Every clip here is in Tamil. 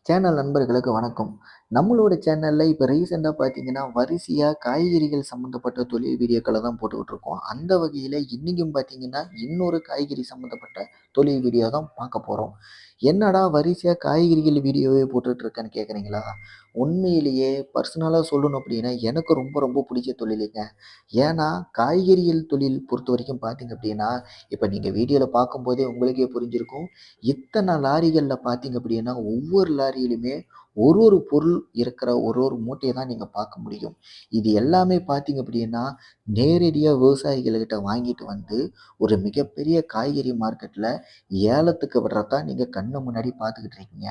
சேனல் நண்பர்களுக்கு வணக்கம். நம்மளோட சேனல்ல இப்ப ரீசென்ட்டா பார்த்தீங்கன்னா, வரிசையா காய்கறிகள் சம்மந்தப்பட்ட தொழில் வீடியோக்கள தான் போட்டுக்கிட்டு இருக்கோம். அந்த வகையில இன்னைக்கும் பார்த்தீங்கன்னா, இன்னொரு காய்கறி சம்மந்தப்பட்ட தொழில் வீடியோ தான் பார்க்க போறோம். என்னடா வரிசையா காய்கறிகள் வீடியோவே போட்டுட்டு இருக்கேன்னு கேட்குறீங்களா? உண்மையிலேயே பர்சனலா சொல்லணும் அப்படின்னா, எனக்கு ரொம்ப ரொம்ப பிடிச்ச தொழிலுங்க. ஏன்னா, காய்கறிகள் தொழில் பொறுத்தவரைக்கும் பார்த்தீங்க அப்படின்னா, இப்ப நீங்க வீடியோல பார்க்கும்போதே உங்களுக்கே புரிஞ்சிருக்கும். இத்தன லாரிகள்ல பார்த்தீங்க அப்படின்னா, ஒவ்வொரு லாரியிலுமே ஒரு ஒரு பொருள் இருக்கிற ஒரு ஒரு மூட்டைய தான் நீங்க பார்க்க முடியும். இது எல்லாமே பார்த்தீங்க அப்படின்னா, நேரடியா விவசாயிகள்கிட்ட வாங்கிட்டு வந்து, ஒரு மிகப்பெரிய காய்கறி மார்க்கெட்ல ஏலத்துக்கு விடுறத தான் நீங்க கண்ணு முன்னாடி பார்த்துக்கிட்டு இருக்கீங்க.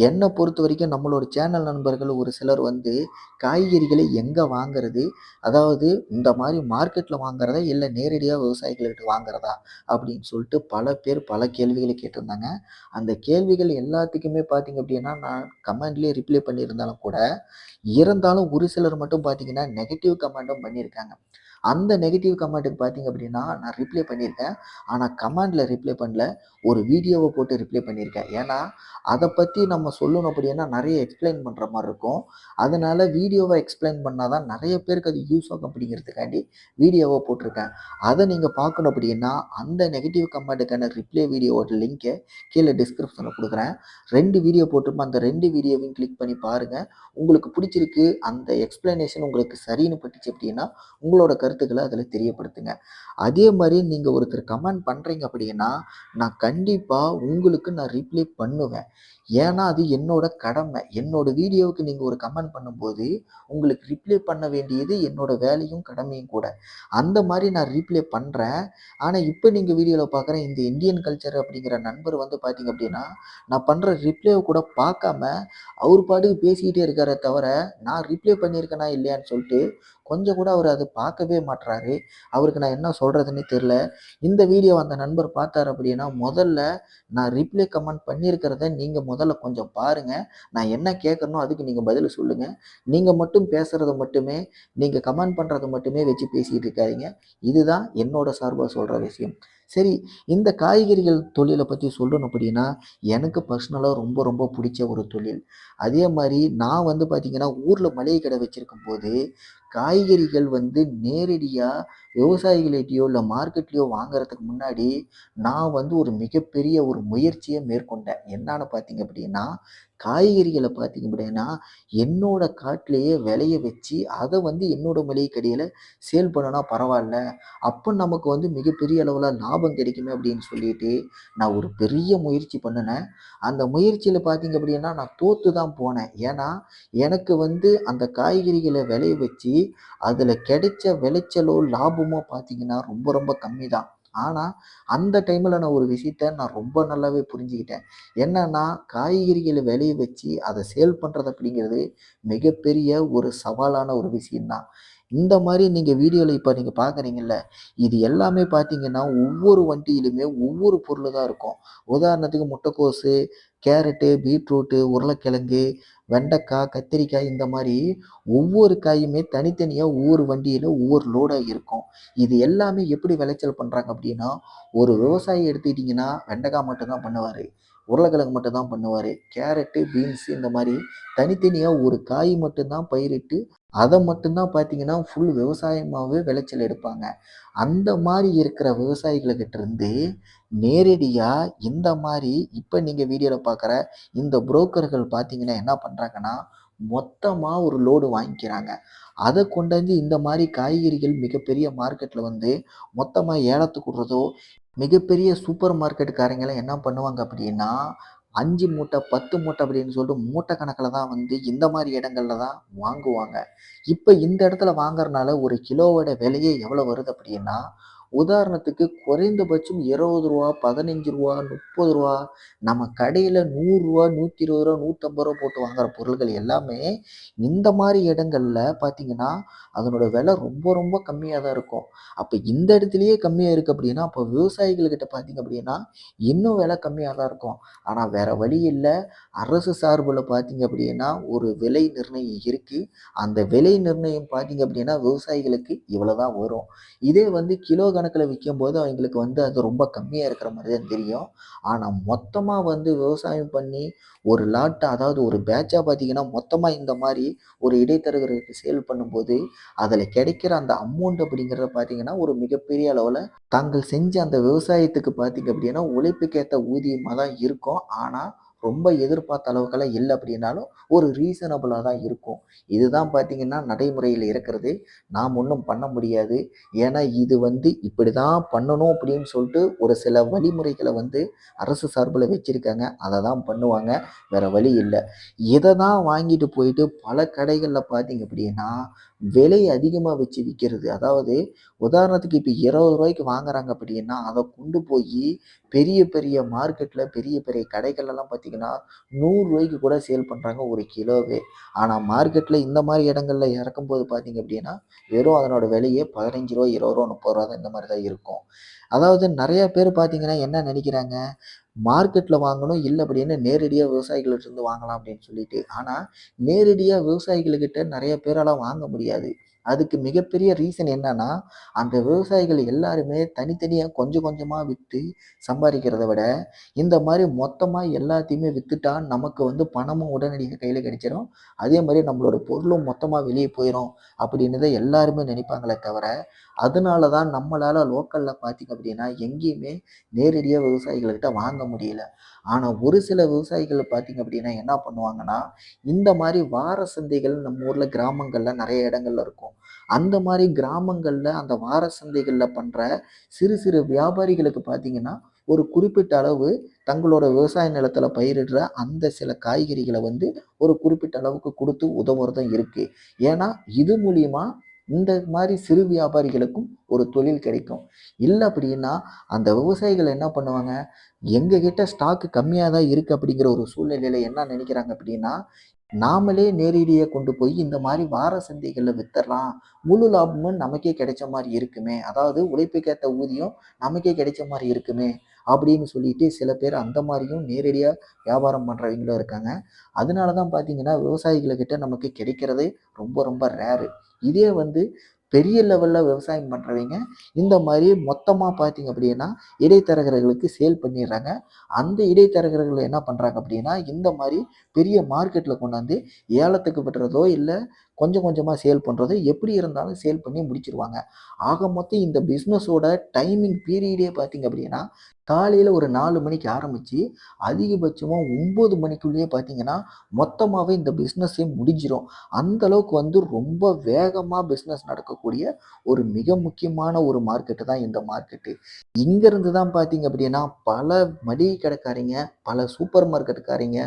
என்ன பொறுத்தவரைக்கும் நம்மளோட சேனல் நண்பர்கள் ஒரு சிலர் வந்து, காய்கறிகளை எங்க வாங்குறது? அதாவது இந்த மாரி மார்க்கெட்ல வாங்குறதா? இல்ல நேரடியா விவசாயிகள்கிட்ட வாங்குறதா? அப்படின்னு சொல்லிட்டு பல பேர் பல கேள்விகள கேட்டிருந்தாங்க. அந்த கேள்விகள் எல்லாத்துக்குமே பார்த்தீங்க அப்படின்னா, நான் கமெண்ட்லயே ரிப்ளை பண்ணியிருந்தாலும் கூட, இருந்தாலும் ஒரு சிலர் மட்டும் பார்த்தீங்கன்னா, நெகட்டிவ் கமெண்ட்டும் பண்ணியிருக்காங்க. அந்த நெகட்டிவ் கமெண்ட்டுக்கு பார்த்தீங்க அப்படின்னா, நான் ரிப்ளை பண்ணியிருக்கேன். ஆனா கமெண்ட்ல ரிப்ளை பண்ணல. ஒரு வீடியோவ போட்டு ரிப்ளை பண்ணியிருக்கேன். ஏன்னா, அத பத்தி நம்ம சொல்லணும் அப்படின்னா நெறைய எக்ஸ்ப்ளைன் பண்ற மாரி இருக்கும். அதனால வீடியோவ எக்ஸ்ப்ளைன் பண்ணா தான் நெறைய பேருக்கு அது யூஸ் ஆகும் அப்படிங்கிறதுக்காண்டி வீடியோவா போட்டிருக்கேன். அத நீங்க பார்க்கணும் அப்படின்னா, அந்த நெகட்டிவ் கமெண்ட்டுக்கான ரிப்ளை வீடியோவோட லிங்க்க கீழ டிஸ்கிரிப்ஷன்ல குடுக்குறேன். 2 வீடியோ போட்டிருப்பேன். அந்த 2 வீடியோவையும் கிளிக் பண்ணி பாருங்க. உங்களுக்கு பிடிச்சிருக்கு, அந்த எக்ஸ்ப்ளனேஷன் உங்களுக்கு சரின்னு பட்டுச்சு அப்படின்னா, உங்களோட கருத்துக்கள அதில தெரியப்படுத்துங்க. அதே மாரி நீங்க ஒருத்தர் கமெண்ட் பண்றீங்க அப்படின்னா, நான் கண்டிப்பா உங்களுக்கு நான் ரிப்ளை பண்ணுவேன். ஏன்னா, அது என்னோட கடமை. என்னோட வீடியோவுக்கு நீங்க ஒரு கமெண்ட் பண்ணும்போது, உங்களுக்கு ரிப்ளை பண்ண வேண்டியது என்னோட வேலையும், கடமையும் கூட. அந்த மாரி நான் ரிப்ளை பண்றேன். ஆனா, இப்ப நீங்க வீடியோல பார்க்குற இந்த இந்தியன் கல்ச்சர் அப்படிங்கிற நண்பர் வந்து பார்த்தீங்க அப்படின்னா, நான் பண்ற ரிப்ளேவ கூட பார்க்காம, அவரு பாட்டுக்கு பேசிக்கிட்டே இருக்காரே தவிர, நான் ரிப்ளை பண்ணியிருக்கேனா இல்லையான்னு சொல்ட்டு, கொஞ்சம் கூட அவரு அத பார்க்கவே மாட்றாரு. அவருக்கு நான் என்ன சொல்றதுன்னே தெரியல. இந்த வீடியோவ அந்த நண்பர் பார்த்தாரு அப்படின்னா, முதல்ல நான் ரிப்ளை கமெண்ட் பண்ணியிருக்கிறத நீங்க முதல்ல கொஞ்சம் பாருங்க. நான் என்ன கேட்கிறேனோ அதுக்கு நீங்க பதில் சொல்லுங்க. நீங்க மட்டும் பேசுறத மட்டுமே, நீங்க கமெண்ட் பண்றத மட்டுமே வச்சு பேசிட்டு இருக்காதீங்க. இதுதான் என்னோட சார்பா சொல்ற விஷயம். சரி, இந்த காய்கறிகள் தொழில பத்தி சொல்லணும் அப்படின்னா, எனக்கு பர்சனலா ரொம்ப ரொம்ப புடிச்ச ஒரு தொழில். அதே மாரி நான் வந்து பார்த்தீங்கன்னா, ஊர்ல மளிகை கடை வச்சிருக்கும்போது, காய்கறிகள் வந்து நேரடியா விவசாயிகள்ட்டயோ, இல்ல மார்க்கெட்லயோ வாங்குறதுக்கு முன்னாடி, நான் வந்து ஒரு மிகப்பெரிய ஒரு முயற்சிய மேற்கொண்டேன். என்னான்னு பார்த்தீங்க அப்படின்னா, காய்கறிகள பார்த்தீங்க அப்படின்னா, என்னோட காட்டுலயே விளைய வச்சு, அத வந்து என்னோட மளிகை கடையில சேல் பண்ணுனா பரவால்ல. அப்ப நமக்கு வந்து மிகப்பெரிய அளவுல லாபம் கிடைக்குமே அப்படின்னு சொல்லிட்டு, நான் ஒரு பெரிய முயற்சி பண்ணுனேன். அந்த முயற்சியில பார்த்தீங்க அப்படின்னா, நான் தோத்து தான் போனேன். ஏன்னா, எனக்கு வந்து அந்த காய்கறிகள விளைய வச்சு, அதுல கிடைச்ச விளைச்சலோ, லாபமோ பார்த்தீங்கன்னா, ரொம்ப ரொம்ப கம்மி தான். ஆனா, அந்த டைம்ல நான் ஒரு விஷயத்த நான் ரொம்ப நல்லாவே புரிஞ்சுக்கிட்டேன். என்னன்னா, காய்கறிகள விளைய வச்சு அத சேல் பண்றது அப்படிங்கிறது மிகப்பெரிய ஒரு சவாலான ஒரு விஷயம் தான். இந்த மாரி நீங்க வீடியோல இப்ப நீங்க பார்க்குறீங்கல்ல, இது எல்லாமே பார்த்தீங்கன்னா, ஒவ்வொரு வண்டியிலுமே ஒவ்வொரு பொருளு தான் இருக்கும். உதாரணத்துக்கு முட்டைக்கோசு, கேரட்டு, பீட்ரூட்டு, உருளைக்கிழங்கு, வெண்டைக்காய், கத்திரிக்காய் இந்த மாரி ஒவ்வொரு காயுமே தனித்தனியா ஒவ்வொரு வண்டியில ஒவ்வொரு லோடா இருக்கும். இது எல்லாமே எப்படி விளைச்சல் பண்றாங்க அப்படின்னா, ஒரு விவசாயி எடுத்துக்கிட்டீங்கன்னா, வெண்டைக்காய் மட்டும் தான் பண்ணுவாரு. உருளைக்கிழங்கு மட்டும் தான் பண்ணுவாரு. கேரட்டு, பீன்ஸ் இந்த மாரி தனித்தனியா ஒரு காய் மட்டும் தான் பயிரிட்டு, அத மட்டும் தான் பார்த்தீங்கன்னா, ஃபுல் விவசாயமாவே விளைச்சல் எடுப்பாங்க. அந்த மாரி இருக்கிற விவசாயிகள் இருந்து நேரடியா இந்த மாரி இப்ப நீங்க வீடியோல பார்க்குற இந்த புரோக்கர்கள் பார்த்தீங்கன்னா என்ன பண்றாங்கன்னா, மொத்தமா ஒரு லோடு வாங்கிக்கிறாங்க. அத கொண்டு வந்து இந்த மாரி காய்கறிகள் மிகப்பெரிய மார்க்கெட்ல வந்து மொத்தமா ஏலத்துக்கு விடுறதோ, மிகப்பெரிய சூப்பர் மார்க்கெட்காரங்கலாம் என்ன பண்ணுவாங்க அப்படின்னா, 5 மூட்டை, 10 மூட்டை அப்படின்னு சொல்லிட்டு மூட்டை கணக்குல தான் வந்து இந்த மாரி இடங்கள்ல தான் வாங்குவாங்க. இப்ப இந்த இடத்துல வாங்குறனால ஒரு கிலோவோட விலையே எவ்வளோ வருது அப்படின்னா, உதாரணத்துக்கு குறைந்தபட்சம் ரூ. 20, ரூ. 15, ரூ. 30 நம்ம கடையில ரூ. 100, ரூ. 120, ரூ. 150 போட்டு வாங்குற பொருள்கள் எல்லாமே, இந்த மாரி இடங்கள்ல பார்த்தீங்கன்னா, அதனோட விலை ரொம்ப ரொம்ப கம்மியா தான் இருக்கும். அப்ப இந்த இடத்திலேயே கம்மியா இருக்கு அப்படின்னா, அப்ப விவசாயிகள் கிட்ட பார்த்தீங்க அப்படின்னா, இன்னும் விலை கம்மியா தான் இருக்கும். ஆனா வேற வழி இல்ல. அரசு சார்புல பார்த்தீங்க அப்படின்னா, ஒரு விலை நிர்ணயம் இருக்கு. அந்த விலை நிர்ணயம் பார்த்தீங்க அப்படின்னா, விவசாயிகளுக்கு இவ்வளோ தான் வரும். இதே வந்து கிலோ கணக்குல விக்கும்போது அவங்களுக்கு வந்து அது ரொம்ப கம்மியா இருக்கிற மாரி தான் தெரியும். ஆனா மொத்தமா வந்து விவசாயம் பண்ணி ஒரு லாட் அதாவது ஒரு பேட்ச்சா பார்த்தீங்கன்னா, மொத்தமா இந்த மாரி ஒரு இடைத்தரகருக்கு சேல் பண்ணும்போது, அதில கிடைக்கிற அந்த அமௌண்ட் அப்படிங்கிறத பார்த்தீங்கன்னா, ஒரு மிகப்பெரிய அளவுல தாங்கள் செஞ்ச அந்த விவசாயத்துக்கு பார்த்தீங்க அப்படின்னா, உழைப்புக்கேத்த ஊதியமா தான் இருக்கும். ஆனா, ரொம்ப எதிர்பார்த்த அளவுக்கெல்லாம் இல்ல அப்படின்னாலும், ஒரு ரீசனபிளா தான் இருக்கும். இதுதான் பார்த்தீங்கன்னா, நடைமுறையில இருக்கிறது. நாம் ஒண்ணும் பண்ண முடியாது. ஏன்னா, இது வந்து இப்படிதான் பண்ணணும் அப்படின்னு சொல்லிட்டு ஒரு சில வழிமுறைகள வந்து அரசு சார்புல வச்சிருக்காங்க. அத தான் பண்ணுவாங்க. வேற வழி இல்ல. இத தான் வாங்கிட்டு போயிட்டு பல கடைகள்ல பார்த்தீங்க அப்படின்னா, விலை அதிகமா வச்சு விக்கிறது. அதாவது உதாரணத்துக்கு இப்ப ரூ. 20க்கு வாங்குறாங்க அப்படின்னா, அத கொண்டு போயி பெரிய பெரிய மார்க்கெட்ல பெரிய பெரிய கடைகள்லலாம் பார்த்தீங்கன்னா, ரூ. 100க்கு கூட சேல் பண்றாங்க ஒரு கிலோவே. ஆனா மார்க்கெட்ல இந்த மாரி இடங்கள்ல இறக்கும்போது பார்த்தீங்க அப்படின்னா, வெறும் அதனோட விலையே ரூ. 15, ரூ. 20, ரூ. 30 தான் இந்த மாரி தான் இருக்கும். அதாவது நெறைய பேர் பார்த்தீங்கன்னா என்ன நெனைக்கிறாங்க, மார்க்கெட்ல வாங்கணும், இல்ல அப்படின்னு நேரடியா விவசாயிகள்ட்ட இருந்து வாங்கலாம் அப்படின்னு சொல்லிட்டு. ஆனா, நேரடியா விவசாயிகள்கிட்ட நெறைய பேரால வாங்க முடியாது. அதுக்கு மிகப்பெரிய ரீசன் என்னன்னா, அந்த விவசாயிகள் எல்லாருமே தனித்தனியா கொஞ்சம் கொஞ்சமா வித்து சம்பாரிக்கிறத விட, இந்த மாரி மொத்தமா எல்லாத்தையுமே வித்துட்டா நமக்கு வந்து பணமும் உடனடியா கையில கிடைச்சிரும். அதே மாரி நம்மளோட பொருளும் மொத்தமா வெளிய போயிரும் அப்படின்னு தான் எல்லாருமே நினைப்பாங்களே தவிர, அதனால தான் நம்மளால லோக்கல்ல பார்த்தீங்க அப்படின்னா, எங்கேயுமே நேரடியா விவசாயிகள்கிட்ட வாங்க முடியல. ஆனா, ஒரு சில விவசாயிகள் பார்த்தீங்க அப்படின்னா என்ன பண்ணுவாங்கன்னா, இந்த மாரி வார சந்தைகள் நம்ம ஊர்ல கிராமங்கள்ல நெறைய இடங்கள்ல இருக்கும். அந்த மாரி கிராமங்கள்ல அந்த வார சந்தைகள்ல பண்ற சிறு சிறு வியாபாரிகளுக்கு பார்த்தீங்கன்னா, ஒரு குறிப்பிட்ட அளவு தங்களோட விவசாய நிலத்தில பயிரிடுற அந்த சில காய்கறிகள வந்து ஒரு குறிப்பிட்ட அளவுக்கு குடுத்து உதவுறதும் இருக்கு. ஏன்னா, இது மூலியமா இந்த மாரி சிறு வியாபாரிகளுக்கும் ஒரு தொழில் கிடைக்கும். இல்ல அப்படின்னா, அந்த விவசாயிகள் என்ன பண்ணுவாங்க, எங்க கிட்ட ஸ்டாக் கம்மியா தான் இருக்கு அப்படிங்கிற ஒரு சூழ்நிலையில என்ன நினைக்கிறாங்க அப்படின்னா, நாமளே நேரடியா கொண்டு போய் இந்த மாரி வார சந்தைகள்ல வித்தர்லாம். முழு லாபமும் நமக்கே கிடைச்ச மாரி இருக்குமே! அதாவது உழைப்புக்கேத்த ஊதியம் நமக்கே கிடைச்ச மாரி இருக்குமே! அப்படின்னு சொல்லிட்டு சில பேர் அந்த மாரியும் நேரடியா வியாபாரம் பண்றவங்களும் இருக்காங்க. அதனால தான் பார்த்தீங்கன்னா, விவசாயிகள் கிட்ட நமக்கு கிடைக்கிறதே ரொம்ப ரொம்ப ரேரு. இதே வந்து பெரிய லெவல்ல விவசாயம் பண்றவைங்க, இந்த மாரி மொத்தமா பார்த்தீங்க அப்படின்னா, இடைத்தரகர்களுக்கு சேல் பண்ணிர்றாங்க. அந்த இடைத்தரகர்கள் என்ன பண்றாங்க அப்படின்னா, இந்த மாரி பெரிய மார்க்கெட்ல கொண்டாந்து ஏலத்துக்கு விடுறதோ, இல்ல கொஞ்சம் கொஞ்சமா சேல் பண்றதோ, எப்படி இருந்தாலும் சேல் பண்ணி முடிச்சுருவாங்க. ஆக மொத்தம் இந்த பிசினஸோட டைமிங் பீரியடே பார்த்தீங்க அப்படின்னா, காலையில ஒரு 4 மணிக்கு ஆரம்பிச்சு, அதிகபட்சமா 9 மணிக்குள்ளேயே பார்த்தீங்கன்னா, மொத்தமாவே இந்த பிசினஸே முடிஞ்சிரும். அந்த அளவுக்கு வந்து ரொம்ப வேகமா பிசினஸ் நடக்கக்கூடிய ஒரு மிக முக்கியமான ஒரு மார்க்கெட்டு தான் இந்த மார்க்கெட்டு. இங்கருந்து தான் பார்த்தீங்க அப்படின்னா, பல மளிகை கடைக்காரங்க, பல சூப்பர் மார்க்கெட்டுக்காரங்க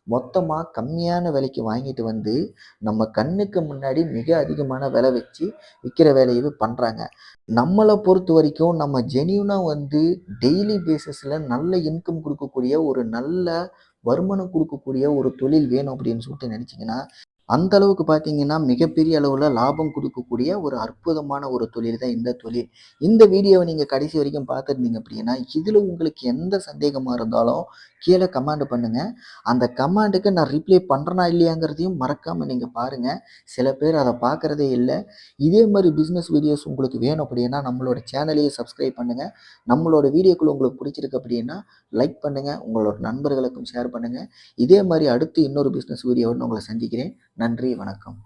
மொத்தமா கம்மியான விலைக்கு வாங்கிட்டு வந்து, நம்ம கண்ணுக்கு முன்னாடி மிக அதிகமான விலை வச்சு விக்கிற வேலையவே பண்றாங்க. நம்மள பொறுத்தவரைக்கும் நம்ம ஜென்யூனா வந்து டெய்லி பேசிஸ்ல நல்ல இன்கம் குடுக்கக்கூடிய ஒரு நல்ல வருமானம் குடுக்கக்கூடிய ஒரு தொழில் வேணும் அப்படின்னு சொல்லிட்டு நினைச்சீங்கன்னா, அந்த அளவுக்கு பார்த்தீங்கன்னா, மிகப்பெரிய அளவுல லாபம் குடுக்கக்கூடிய ஒரு அற்புதமான ஒரு தொழில் தான் இந்த தொழில். இந்த வீடியோவ நீங்க கடைசி வரைக்கும் பார்த்திருந்தீங்க அப்படின்னா, இதுல உங்களுக்கு எந்த சந்தேகமா இருந்தாலும் கீழ கமெண்ட் பண்ணுங்க. அந்த கமெண்டுக்கு நான் ரிப்ளை பண்றேனா இல்லையாங்கிறதையும் மறக்காம நீங்க பாருங்க. சில பேர் அத பார்க்கிறதே இல்ல. இதே மாரி பிசினஸ் வீடியோஸ் உங்களுக்கு வேணும் அப்படின்னா, நம்மளோட சேனலையும் சப்ஸ்கிரைப் பண்ணுங்க. நம்மளோட வீடியோக்கள் உங்களுக்கு பிடிச்சிருக்கு அப்படின்னா, லைக் பண்ணுங்க. உங்களோட நண்பர்களுக்கும் ஷேர் பண்ணுங்க. இதே மாரி அடுத்து இன்னொரு பிசினஸ் வீடியோவுடன் உங்கள சந்திக்கிறேன். நன்றி, வணக்கம்.